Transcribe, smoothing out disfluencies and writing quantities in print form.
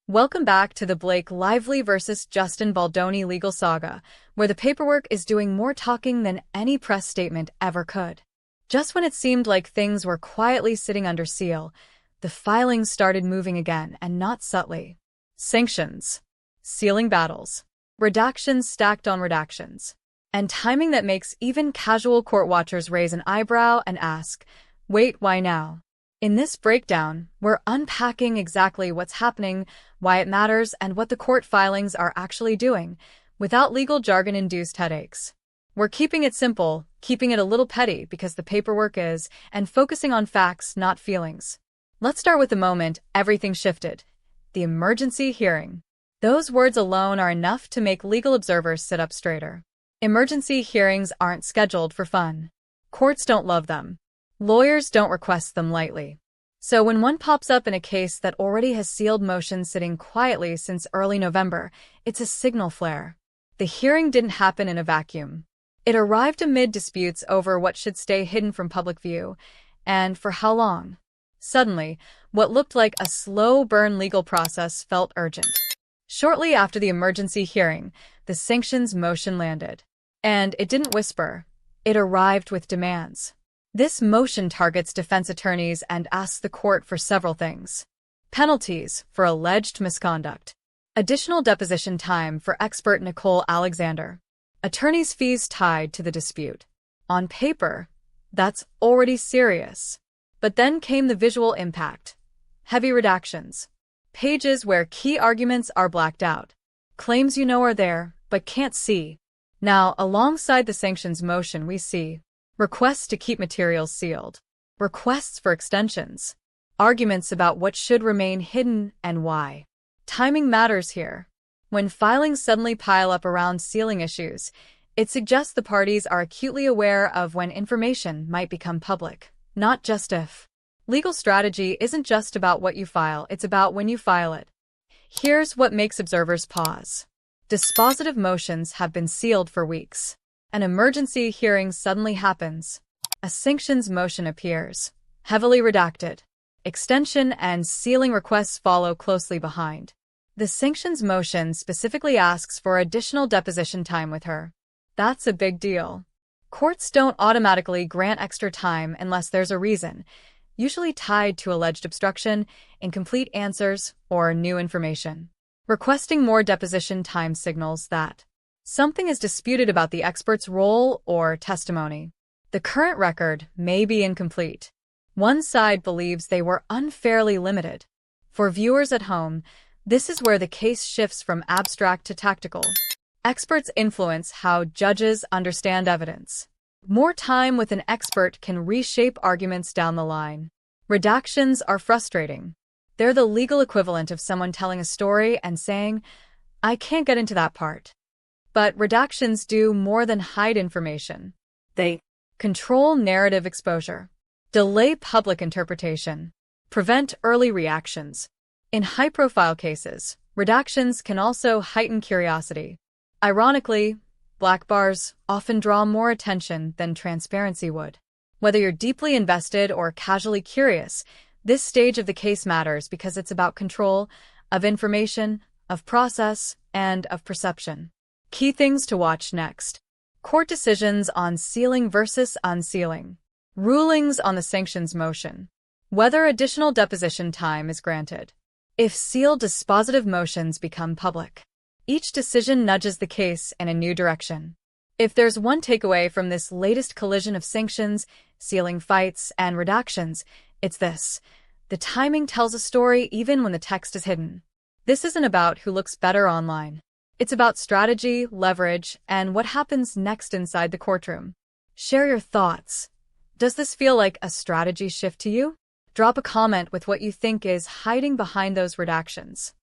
Welcome back to the Blake Lively versus Justin Baldoni legal saga, where the paperwork is doing more talking than any press statement ever could. Just when it seemed like things were quietly sitting under seal, the filings started moving again, and not subtly. Sanctions. Sealing battles. Redactions stacked on redactions. And timing that makes even casual court watchers raise an eyebrow and ask, wait, why now? In this breakdown, we're unpacking exactly what's happening, why it matters, and what the court filings are actually doing, without legal jargon-induced headaches. We're keeping it simple, keeping it a little petty because the paperwork is, and focusing on facts, not feelings. Let's start with the moment everything shifted. The emergency hearing. Those words alone are enough to make legal observers sit up straighter. Emergency hearings aren't scheduled for fun. Courts don't love them. Lawyers don't request them lightly. So when one pops up in a case that already has sealed motions sitting quietly since early November, it's a signal flare. The hearing didn't happen in a vacuum. It arrived amid disputes over what should stay hidden from public view, and for how long. Suddenly, what looked like a slow-burn legal process felt urgent. Shortly after the emergency hearing, the sanctions motion landed. And it didn't whisper. It arrived with demands. This motion targets defense attorneys and asks the court for several things. Penalties for alleged misconduct. Additional deposition time for expert Nicole Alexander. Attorneys' fees tied to the dispute. On paper, that's already serious. But then came the visual impact. Heavy redactions. Pages where key arguments are blacked out. Claims you know are there, but can't see. Now, alongside the sanctions motion we see requests to keep materials sealed, requests for extensions, arguments about what should remain hidden and why. Timing matters here. When filings suddenly pile up around sealing issues, it suggests the parties are acutely aware of when information might become public, not just if. Legal strategy isn't just about what you file, it's about when you file it. Here's what makes observers pause. Dispositive motions have been sealed for weeks. An emergency hearing suddenly happens. A sanctions motion appears, heavily redacted. Extension and sealing requests follow closely behind. The sanctions motion specifically asks for additional deposition time with her. That's a big deal. Courts don't automatically grant extra time unless there's a reason, usually tied to alleged obstruction, incomplete answers, or new information. Requesting more deposition time signals that something is disputed about the expert's role or testimony. The current record may be incomplete. One side believes they were unfairly limited. For viewers at home, this is where the case shifts from abstract to tactical. Experts influence how judges understand evidence. More time with an expert can reshape arguments down the line. Redactions are frustrating. They're the legal equivalent of someone telling a story and saying, I can't get into that part. But redactions do more than hide information. They control narrative exposure, delay public interpretation, prevent early reactions. In high-profile cases, redactions can also heighten curiosity. Ironically, black bars often draw more attention than transparency would. Whether you're deeply invested or casually curious, this stage of the case matters because it's about control of information, of process, and of perception. Key things to watch next. Court decisions on sealing versus unsealing. Rulings on the sanctions motion. Whether additional deposition time is granted. If sealed dispositive motions become public. Each decision nudges the case in a new direction. If there's one takeaway from this latest collision of sanctions, sealing fights, and redactions, it's this. The timing tells a story even when the text is hidden. This isn't about who looks better online. It's about strategy, leverage, and what happens next inside the courtroom. Share your thoughts. Does this feel like a strategy shift to you? Drop a comment with what you think is hiding behind those redactions.